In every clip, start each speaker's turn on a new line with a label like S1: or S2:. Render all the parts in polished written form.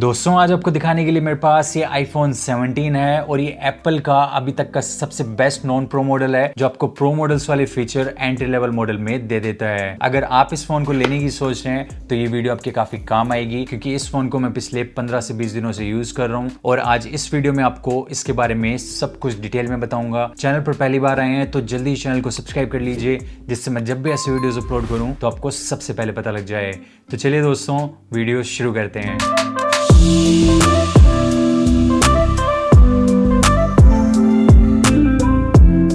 S1: दोस्तों आज आपको दिखाने के लिए मेरे पास ये iPhone 17 है और ये एप्पल का अभी तक का सबसे बेस्ट नॉन प्रो मॉडल है जो आपको प्रो मॉडल्स वाले फीचर एंट्री लेवल मॉडल में दे देता है। अगर आप इस फोन को लेने की सोच रहे हैं तो ये वीडियो आपके काफी काम आएगी क्योंकि इस फोन को मैं पिछले 15 से 20 दिनों से यूज कर रहा हूँ और आज इस वीडियो में आपको इसके बारे में सब कुछ डिटेल में बताऊंगा। चैनल पर पहली बार आए हैं तो जल्दी चैनल को सब्सक्राइब कर लीजिए जिससे मैं जब भी ऐसे वीडियोस अपलोड करूँ तो आपको सबसे पहले पता लग जाए। तो चलिए दोस्तों वीडियो शुरू करते हैं।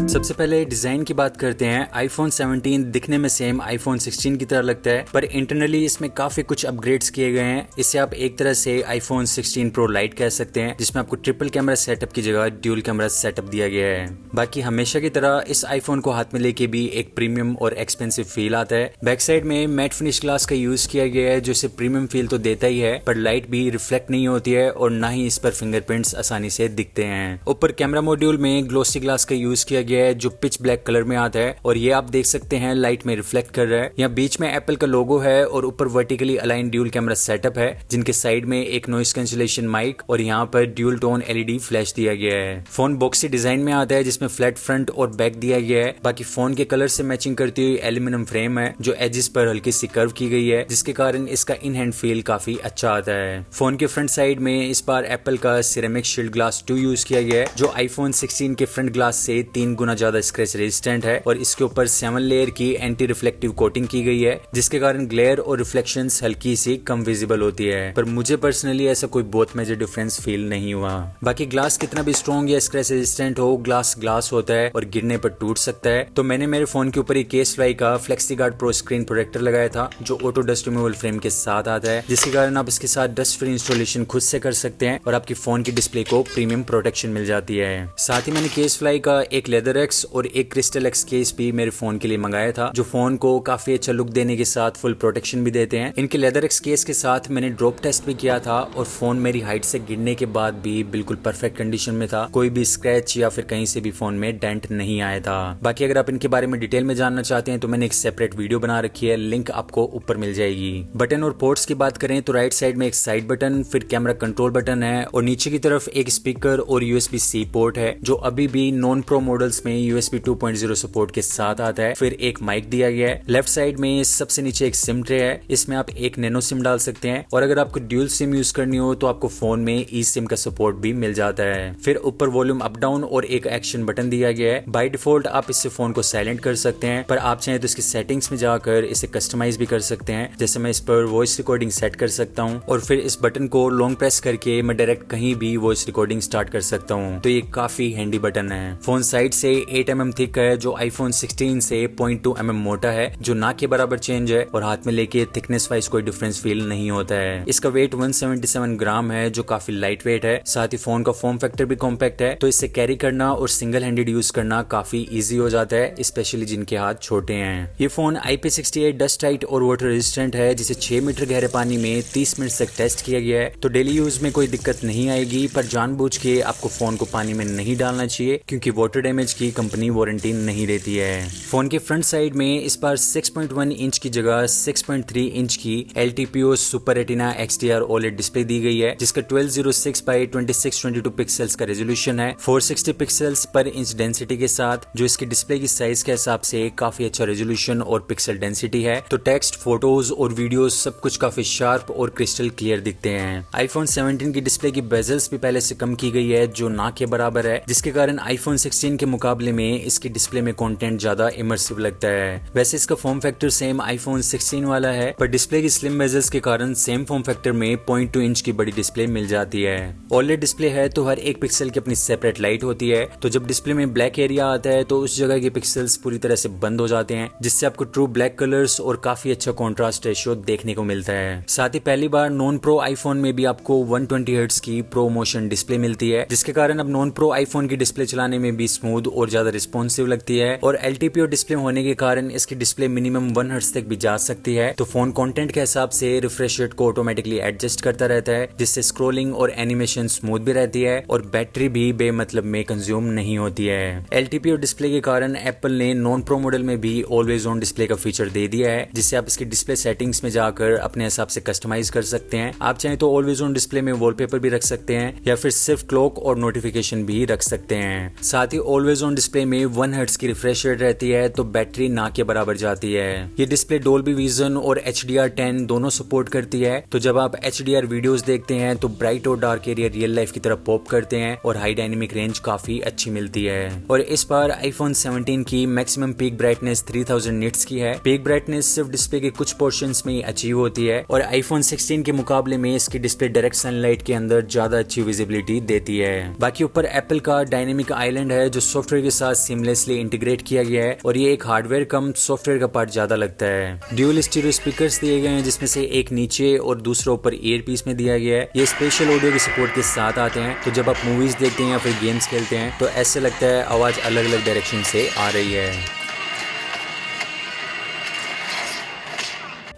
S1: सबसे पहले डिजाइन की बात करते हैं। iPhone 17 दिखने में सेम iPhone 16 की तरह लगता है पर इंटरनली इसमें काफी कुछ अपग्रेड्स किए गए हैं। इसे आप एक तरह से iPhone 16 Pro Lite कह सकते हैं जिसमें आपको ट्रिपल कैमरा सेटअप की जगह ड्यूल कैमरा सेटअप दिया गया है। बाकी हमेशा की तरह इस iPhone को हाथ में लेके भी एक प्रीमियम और एक्सपेंसिव फील आता है। बैक साइड में मैट फिनिश ग्लास का यूज किया गया है जो इसे प्रीमियम फील तो देता ही है पर लाइट भी रिफ्लेक्ट नहीं होती है और ना ही इस पर फिंगरप्रिंट्स आसानी से दिखते हैं। ऊपर कैमरा मॉड्यूल में ग्लोसी ग्लास का यूज किया गया है जो पिच ब्लैक कलर में आता है और ये आप देख सकते हैं लाइट में रिफ्लेक्ट कर रहा है। यहाँ बीच में एप्पल का लोगो है और ऊपर vertically align dual camera setup है जिनके साइड में एक नॉइस कैंसिलेशन माइक और यहाँ पर ड्यूल टोन एलईडी फ्लैश दिया गया है। फोन बॉक्सी डिजाइन में आता है जिसमें फ्लैट फ्रंट और बैक दिया गया है। बाकी फोन के कलर से मैचिंग करती हुई एल्यूमिनियम फ्रेम है जो एजेस पर हल्की सी कर्व की गई है जिसके कारण इसका इन हैंड फील काफी अच्छा आता है। फोन के फ्रंट साइड में इस बार एप्पल का सिरेमिक शील्ड ग्लास 2 यूज किया गया है जो iPhone 16 के फ्रंट ग्लास से 3 गुना ज्यादा स्क्रैच रेजिस्टेंट है और इसके ऊपर 7 लेयर की एंटी रिफ्लेक्टिव कोटिंग की गई है जिसके कारण ग्लेयर और रिफ्लेक्शंस हल्की सी कम विजिबल होती है पर मुझे पर्सनली ऐसा कोई बहुत मेजर डिफरेंस फील नहीं हुआ। बाकी ग्लास कितना भी स्ट्रॉन्ग या स्क्रैच रेजिस्टेंट हो ग्लास होता है और गिरने पर टूट सकता है। तो मैंने मेरे फोन के ऊपर केस फ्लाई का फ्लेक्सीगार्ड प्रो स्क्रीन प्रोटेक्टर लगाया था जो ऑटो डस्ट रिमूवल फ्रेम के साथ आता है जिसके कारण आप इसके साथ डस्ट फ्री इंस्टॉलेशन खुद से कर सकते हैं और आपकी फोन की डिस्प्ले को प्रीमियम प्रोटेक्शन मिल जाती है। साथ ही मैंने केस फ्लाई का एक लेदर एक्स और एक क्रिस्टल एक्स केस भी मेरे फोन के लिए मंगाया था जो फोन को काफी अच्छा लुक देने के साथ फुल प्रोटेक्शन भी देते हैं। इनके लेदर एक्स केस के साथ मैंने ड्रॉप टेस्ट भी किया था और फोन मेरी हाइट से गिरने के बाद भी बिल्कुल परफेक्ट कंडीशन में था। कोई भी स्क्रैच या फिर कहीं से भी फोन में डेंट नहीं आया था। बाकी अगर आप इनके बारे में डिटेल में जानना चाहते हैं तो मैंने एक सेपरेट वीडियो बना रखी है, लिंक आपको ऊपर मिल जाएगी। बटन और पोर्ट्स की बात करें तो राइट साइड में एक साइड बटन फिर कैमरा कंट्रोल बटन है और नीचे की तरफ एक स्पीकर और USB-C पोर्ट है जो अभी भी नॉन प्रो मॉडल्स में USB 2.0 सपोर्ट के साथ आता है। फिर एक माइक दिया गया है। लेफ्ट साइड में सबसे नीचे एक सिम ट्रे है, इसमें आप एक नैनो सिम डाल सकते हैं और अगर आपको ड्यूल सिम यूज करनी हो तो आपको फोन में ई सिम का सपोर्ट भी मिल जाता है। फिर ऊपर वॉल्यूम अप डाउन और एक एक्शन बटन दिया गया है। बाय डिफॉल्ट आप इससे फोन को साइलेंट कर सकते हैं पर आप चाहें तो इसकी सेटिंग्स में जाकर इसे कस्टमाइज भी कर सकते हैं। जैसे मैं इस पर वॉइस रिकॉर्डिंग सेट कर सकता हूँ और फिर इस बटन को लॉन्ग प्रेस करके मैं डायरेक्ट कहीं भी वॉइस रिकॉर्डिंग स्टार्ट कर सकता हूँ। तो ये काफी हैंडी बटन है। फोन साइड से 8 mm थिक है जो iPhone 16 से 0.2 mm मोटा है जो ना के बराबर चेंज है और हाथ में लेके थिकनेस वाइज कोई डिफरेंस फील नहीं होता है। इसका वेट 177 ग्राम है जो काफी लाइट वेट है। साथ ही फोन का फॉर्म फैक्टर भी कॉम्पैक्ट है तो इसे कैरी करना और सिंगल हैंडेड यूज करना काफी इजी हो जाता है स्पेशली जिनके हाथ छोटे हैं। ये फोन IP68 डस्ट टाइट और वाटर रेजिस्टेंट है जिसे 6 मीटर गहरे पानी में 30 मिनट तक टेस्ट किया गया है तो डेली यूज में कोई दिक्कत नहीं आएगी पर जानबूझ के आपको फोन को पानी में नहीं डालना चाहिए क्योंकि वाटर डैमेज की कंपनी वारंटी नहीं देती है। फोन के फ्रंट साइड में इस बार 6.1 इंच की जगह 6.3 इंच की LTPO super retina XDR OLED display दी गई है जिसका 1206 बाई 2622 पिक्सल्स का रेजोल्यूशन है 460 पिक्सल्स पर इंच डेंसिटी के साथ जो इसकी डिस्प्ले की साइज के हिसाब से काफी अच्छा रेजोल्यूशन और पिक्सल डेंसिटी है। तो टेक्स्ट फोटोज और वीडियोस सब कुछ काफी शार्प और क्रिस्टल क्लियर दिखते हैं। iPhone 17 की डिस्प्ले की बेजल्स भी पहले से कम की गई है जो ना के बराबर है जिसके कारण iPhone 16 के मुकाबले में इसकी डिस्प्ले में कंटेंट ज्यादा इमर्सिव लगता है। वैसे इसका फॉर्म फैक्टर सेम iPhone 16 वाला है पर डिस्प्ले की स्लिम बेजल्स के कारण सेम फॉर्म फैक्टर में 0.2 इंच की बड़ी डिस्प्ले मिल जाती है। OLED डिस्प्ले है तो हर एक पिक्सल की अपनी सेपरेट लाइट होती है तो जब डिस्प्ले में ब्लैक एरिया आता है तो उस जगह के पिक्सल्स पूरी तरह से बंद हो जाते हैं जिससे आपको ट्रू ब्लैक कलर्स और काफी अच्छा कॉन्ट्रास्ट रेशियो देखने को मिलता है। साथ ही पहली बार नॉन प्रो आईफोन में भी आपको 120 हर्ट्ज की प्रो मोशन डिस्प्ले मिलती है जिसके कारण अब नॉन प्रो आईफोन की डिस्प्ले चलाने में भी स्मूथ और ज्यादा रिस्पॉन्सिव लगती है और LTPO डिस्प्ले होने के कारण इसकी डिस्प्ले मिनिमम 1 हर्ट्ज तक भी जा सकती है। तो फोन कंटेंट के हिसाब से रिफ्रेश रेट को ऑटोमेटिकली एडजस्ट करता रहता है, जिससे स्क्रोलिंग और एनिमेशन स्मूथ भी रहती है और बैटरी भी बेमतलब में कंज्यूम नहीं होती है। LTPO डिस्प्ले के कारण एप्पल ने नॉन प्रो मॉडल में भी ऑलवेज ऑन डिस्प्ले का फीचर दे दिया है, जिससे आप इसकी डिस्प्ले सेटिंग्स में जाकर अपने हिसाब से कस्टमाइज कर सकते हैं। आप चाहें तो ऑलवेज ऑन डिस्प्ले में वॉलपेपर भी रख सकते हैं या फिर सिर्फ क्लॉक और नोटिफिकेशन भी रख सकते हैं। साथ ही ऑलवेज ऑन डिस्प्ले में 1 हर्ट्ज की रिफ्रेश रेट रहती है, तो बैटरी ना के बराबर जाती है। ये डिस्प्ले डोल्बी विजन और HDR10 दोनों सपोर्ट करती है, तो जब आप HDR वीडियोस देखते हैं तो ब्राइट और डार्क एरिया रियल लाइफ की तरह पॉप करते हैं और हाई डायनेमिक रेंज काफी अच्छी मिलती है। और इस बार iPhone 17 की मैक्सिमम पीक ब्राइटनेस 3000 निट्स की है। पीक ब्राइटनेस सिर्फ डिस्प्ले के कुछ पोर्शंस में ही अचीव होती है और iPhone 16 के मुकाबले में इसकी डिस्प्ले डायरेक्ट सनलाइट के अंदर ज्यादा अच्छी विजिबिलिटी देती है। बाकी ऊपर एप्पल का डायनेमिक आइलैंड है जो सॉफ्टवेयर के साथ सीमलेसली इंटीग्रेट किया गया है और ये एक हार्डवेयर कम सॉफ्टवेयर का पार्ट ज्यादा लगता है। ड्यूल स्टीरियो स्पीकर्स दिए गए हैं, जिसमें से एक नीचे और दूसरा ऊपर ईयर पीस में दिया गया है। ये स्पेशल ऑडियो के सपोर्ट के साथ आते हैं, तो जब आप मूवीज देखते हैं या फिर गेम्स खेलते हैं तो ऐसे लगता है आवाज अलग अलग डायरेक्शन से आ रही है।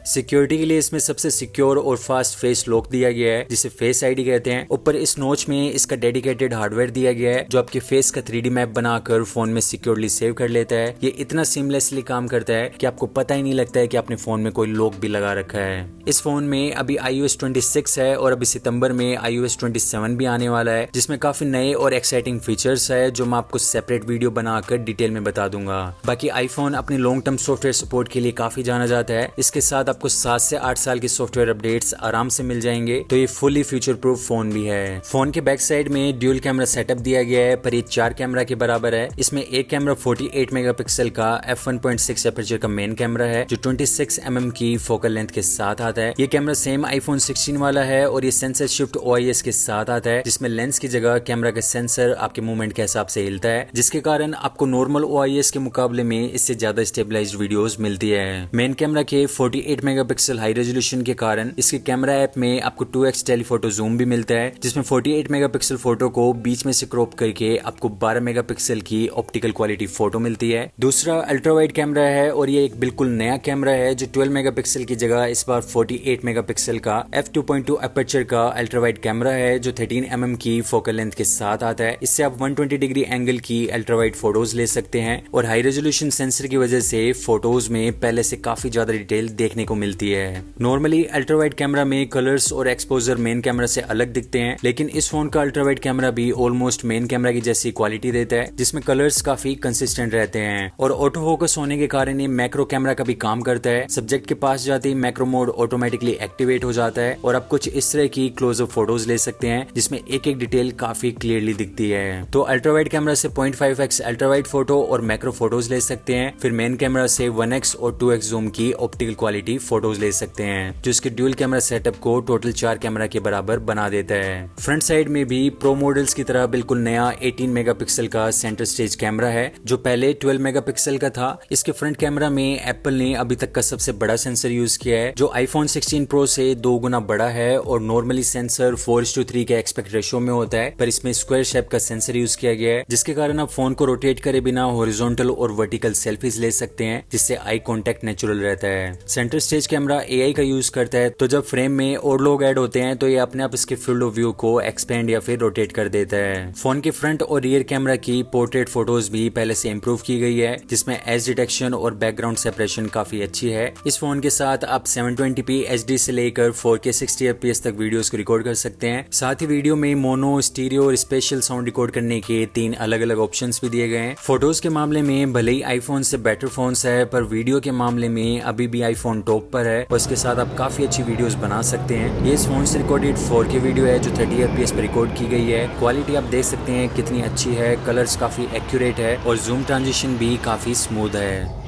S1: सिक्योरिटी के लिए इसमें सबसे सिक्योर और फास्ट फेस लॉक दिया गया है, जिसे फेस आईडी कहते हैं। ऊपर इस नोच में इसका डेडिकेटेड हार्डवेयर दिया गया है जो आपके फेस का 3D मैप बनाकर फोन में सिक्योरली सेव कर लेता है। ये इतना सीमलेसली काम करता है कि आपको पता ही नहीं लगता है कि आपने फोन में कोई लॉक भी लगा रखा है। इस फोन में अभी iOS 26 है और अभी सितंबर में iOS 27 भी आने वाला है, जिसमें काफी नए और एक्साइटिंग फीचर्स है जो मैं आपको सेपरेट वीडियो बनाकर डिटेल में बता दूंगा। बाकी आईफोन अपने लॉन्ग टर्म सॉफ्टवेयर सपोर्ट के लिए काफी जाना जाता है। इसके साथ आपको 7 से 8 साल की सॉफ्टवेयर अपडेट्स आराम से मिल जाएंगे, तो ये फुली फ्यूचर प्रूफ फोन भी है। फोन के बैक साइड में ड्यूल कैमरा सेटअप दिया गया है, पर ये 4 कैमरा के बराबर है। इसमें एक कैमरा 48 मेगापिक्सल का f1.6 एपर्चर का मेन कैमरा है जो 26 mm की फोकल लेंथ के साथ आता है। ये कैमरा सेम iPhone 16 वाला है और ये सेंसर शिफ्ट OIS के साथ आता है, जिसमें लेंस की जगह कैमरा का सेंसर आपके मूवमेंट के हिसाब से हिलता है, जिसके कारण आपको नॉर्मल OIS के मुकाबले में इससे ज्यादा स्टेबलाइज्ड वीडियोस मिलती है। मेन कैमरा के 48 मेगापिक्सल हाई रेजोल्यूशन के कारण इसके कैमरा ऐप में आपको 2x टेलीफोटो जूम भी मिलता है, जिसमें 48 मेगापिक्सल फोटो को बीच में से क्रॉप करके आपको 12 मेगापिक्सल की ऑप्टिकल क्वालिटी फोटो मिलती है। दूसरा अल्ट्रा वाइड कैमरा है और ये एक बिल्कुल नया कैमरा है जो 12 मेगापिक्सल की जगह इस बार 48 मेगापिक्सल का f2.2 अपर्चर का अल्ट्रा वाइड कैमरा है जो 13 mm की फोकल लेंथ के साथ आता है। इससे आप 120 डिग्री एंगल की अल्ट्रा वाइड फोटोज ले सकते हैं और हाई रेजोल्यूशन सेंसर की वजह से फोटोज में पहले से काफी ज्यादा डिटेल देखने को मिलती है। नॉर्मली अल्ट्रा वाइड कैमरा में कलर्स और एक्सपोजर मेन कैमरा से अलग दिखते हैं, लेकिन इस फोन का अल्ट्रा वाइड कैमरा भी ऑलमोस्ट मेन कैमरा की जैसी क्वालिटी देता है, जिसमें कलर्स काफी कंसिस्टेंट रहते हैं और ऑटो फोकस होने के कारण ये मैक्रो कैमरा का भी काम करता है। सब्जेक्ट के पास जाते ही मैक्रो मोड ऑटोमेटिकली एक्टिवेट हो जाता है और आप कुछ इस तरह की क्लोजअप फोटोज ले सकते हैं जिसमें एक एक डिटेल काफी क्लियरली दिखती है। तो अल्ट्रा वाइड कैमरा से 0.5x अल्ट्रा वाइड फोटो और मैक्रो फोटोज ले सकते हैं, फिर मेन कैमरा से 1x और 2x जूम की ऑप्टिकल क्वालिटी फोटोज ले सकते हैं, जो इसके ड्यूल कैमरा सेटअप को टोटल 4 कैमरा के बराबर बना देता है। फ्रंट साइड में भी प्रो मॉडल्स की तरह बिल्कुल नया 18 मेगापिक्सल का सेंटर स्टेज कैमरा है जो पहले 12 मेगापिक्सल का था। इसके फ्रंट कैमरा में एप्पल ने अभी तक का सबसे बड़ा सेंसर यूज किया है जो iPhone 16 Pro से 2 गुना बड़ा है और नॉर्मली सेंसर 4:3 के एक्सपेक्ट रेशियो में होता है, पर इसमें स्क्वायर शेप का सेंसर यूज किया गया है, जिसके कारण आप फोन को रोटेट करे बिना हॉरिजॉन्टल और वर्टिकल सेल्फीज ले सकते हैं, जिससे आई कॉन्टेक्ट नेचुरल रहता है। सेंटर स्टेज कैमरा AI का यूज करता है, तो जब फ्रेम में और लोग ऐड होते हैं तो ये अपने आप इसके फील्ड ऑफ व्यू को एक्सपेंड या फिर रोटेट कर देता है। फोन के फ्रंट और रियर कैमरा की पोर्ट्रेट फोटोज भी पहले से इंप्रूव की गई है, जिसमें एज डिटेक्शन और बैकग्राउंड सेपरेशन काफी अच्छी है। इस फोन के साथ आप 720p HD से लेकर 4K 60 FPS तक वीडियोस को रिकॉर्ड कर सकते हैं। साथ ही वीडियो में मोनो, स्टीरियो और स्पेशल साउंड रिकॉर्ड करने के 3 अलग अलग ऑप्शंस भी दिए गए हैं। फोटोज के मामले में भले ही आईफोन से बेटर फोन्स है, पर वीडियो के मामले में अभी भी आईफोन टॉप पर है और इसके साथ आप काफी अच्छी वीडियोस बना सकते हैं। ये इस फोन से रिकॉर्डेड 4K वीडियो है जो 30 FPS पर रिकॉर्ड की गई है। क्वालिटी आप देख सकते हैं कितनी अच्छी है, कलर्स काफी एक्यूरेट है और जूम ट्रांजिशन भी काफी स्मूथ है।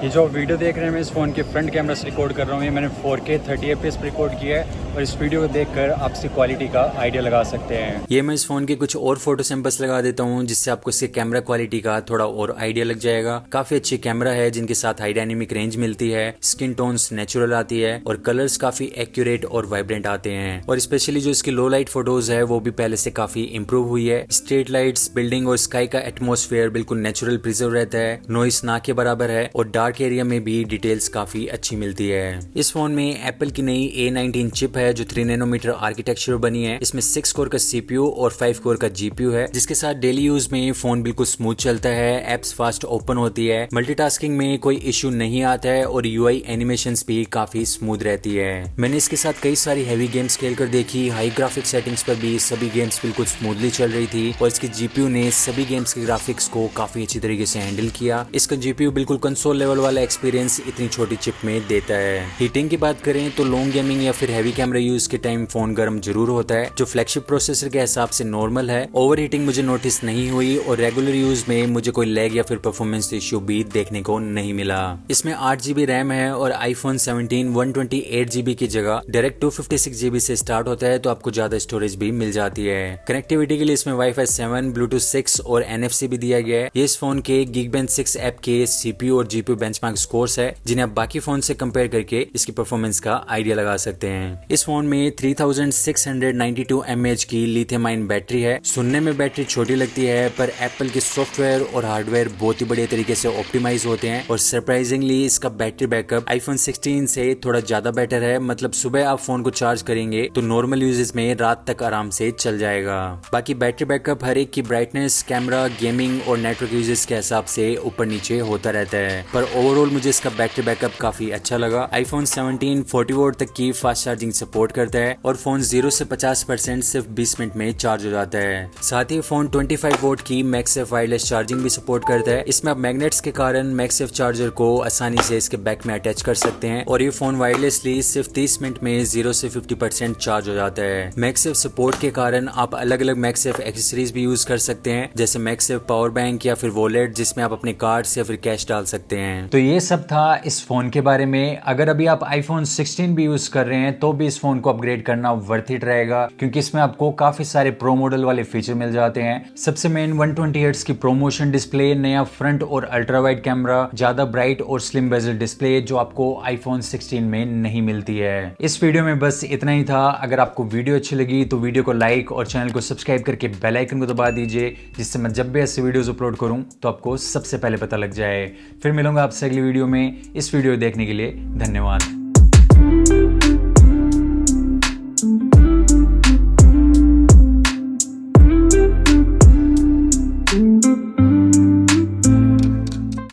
S2: ये जो वीडियो देख रहे हैं मैं इस फ़ोन के फ्रंट कैमरा से रिकॉर्ड कर रहा हूँ, ये मैंने 4K 30 FPS पर रिकॉर्ड किया है और इस वीडियो को देखकर आप इसकी क्वालिटी का आइडिया लगा सकते हैं।
S1: ये मैं इस फ़ोन के कुछ और फोटो सैंपल्स लगा देता हूँ जिससे आपको इसके कैमरा क्वालिटी का थोड़ा और आइडिया लग जाएगा। काफ़ी अच्छी कैमरा है जिनके साथ हाई डायनेमिक रेंज मिलती है, स्किन टोन्स नेचुरल आती है और कलर्स काफ़ी एक्यूरेट और वाइब्रेंट आते हैं। और स्पेशली जो इसकी लो लाइट फोटोज है वो भी पहले से काफ़ी इंप्रूव हुई है। स्ट्रीट लाइट्स, बिल्डिंग और स्काई का एटमॉस्फेयर बिल्कुल नेचुरल प्रिजर्व रहता है, नॉइस ना के बराबर है और डार्क एरिया में भी डिटेल्स काफ़ी अच्छी मिलती है। इस फोन में एप्पल की नई A19 चिप है जो 3 नैनोमीटर आर्किटेक्चर बनी है। इसमें 6 कोर का CPU और 5 कोर का GPU है जिसके साथ डेली यूज में फोन बिल्कुल स्मूथ चलता है, एप्स फास्ट ओपन होती है, मल्टीटास्किंग में कोई इश्यू नहीं आता है और UI एनिमेशंस भी काफी स्मूथ रहती है। मैंने इसके साथ कई सारी हैवी गेम्स खेल कर देखी, हाई ग्राफिक सेटिंग्स पर भी सभी गेम्स बिल्कुल स्मूथली चल रही थी और इसके GPU ने सभी गेम्स के ग्राफिक्स को काफी अच्छी तरीके से हैंडल किया। इसका GPU बिल्कुल कंसोल लेवल वाला एक्सपीरियंस इतनी छोटी चिप में देता है। हीटिंग की बात करें तो लॉन्ग गेमिंग या फिर हैवी कैमरा यूज के टाइम फोन गर्म जरूर होता है, जो फ्लैगशिप प्रोसेसर के हिसाब से नॉर्मल है। ओवर हीटिंग मुझे नोटिस नहीं हुई और रेगुलर यूज में मुझे कोई लैग या फिर परफॉर्मेंस इश्यू भी देखने को नहीं मिला। इसमें 8GB रैम है और iPhone 17 128GB की जगह डायरेक्ट 256GB से स्टार्ट होता है, तो आपको ज्यादा स्टोरेज भी मिल जाती है। कनेक्टिविटी के लिए इसमें Wi-Fi 7, Bluetooth 6 और NFC भी दिया गया है। ये इस फोन के Geekbench 6 ऐप के CPU और GPU बेंचमार्क स्कोर्स है जिन्हें आप बाकी फोन से कंपेयर करके इसकी परफॉर्मेंस का आइडिया लगा सकते हैं। इस फोन में 3692 mAh की लिथियम आयन बैटरी है। सुनने में बैटरी छोटी लगती है पर एप्पल के सॉफ्टवेयर और हार्डवेयर बहुत ही बढ़िया तरीके से ऑप्टिमाइज होते हैं और सरप्राइजिंगली इसका बैटरी बैकअप iPhone 16 से थोड़ा ज्यादा बेटर है। मतलब सुबह आप फोन को चार्ज करेंगे तो नॉर्मल यूजेस में रात तक आराम से चल जाएगा। बाकी बैटरी बैकअप हर एक की ब्राइटनेस, कैमरा, गेमिंग और नेटवर्क यूजेस के हिसाब से ऊपर नीचे होता रहता है, पर ओवरऑल मुझे इसका बैटरी बैकअप काफी अच्छा लगा। iPhone 17 40 वोल्ट तक की फास्ट चार्जिंग सपोर्ट करता है और फोन 0 से 50% सिर्फ 20 मिनट में चार्ज हो जाता है। साथ ही फोन 25 वोल्ट की मैगसेफ वायरलेस चार्जिंग भी सपोर्ट करता है। इसमें आप मैग्नेट्स के कारण मैगसेफ चार्जर को आसानी से इसके बैक में अटैच कर सकते हैं और ये फोन वायरलेसली सिर्फ 30 मिनट में 0 से 50% चार्ज हो जाता है। मैगसेफ सपोर्ट के कारण आप अलग अलग मैगसेफ एक्सेसरीज भी यूज कर सकते हैं, जैसे मैगसेफ पावर बैंक या फिर वॉलेट जिसमें आप अपने कार्ड्स या फिर कैश डाल सकते हैं।
S2: तो ये सब था इस फोन के बारे में। अगर अभी आप iPhone 16 भी यूज कर रहे हैं तो भी इस फोन को अपग्रेड करना वर्थ इट रहेगा, क्योंकि इसमें आपको काफी सारे प्रो मॉडल वाले फीचर मिल जाते हैं। सबसे मेन 120 हर्ट्ज की प्रोमोशन डिस्प्ले, नया फ्रंट और अल्ट्रा वाइड कैमरा, ज्यादा ब्राइट और स्लिम बेजल डिस्प्ले जो आपको iPhone 16 में नहीं मिलती है। इस वीडियो में बस इतना ही था। अगर आपको वीडियो अच्छी लगी तो वीडियो को लाइक और चैनल को सब्सक्राइब करके बेल आइकन को दबा दीजिए, जिससे मैं जब भी ऐसे वीडियोस अपलोड करूं तो आपको सबसे पहले पता लग जाए। फिर मिलूंगा आपसे अगली वीडियो में। इस वीडियो देखने के लिए धन्यवाद।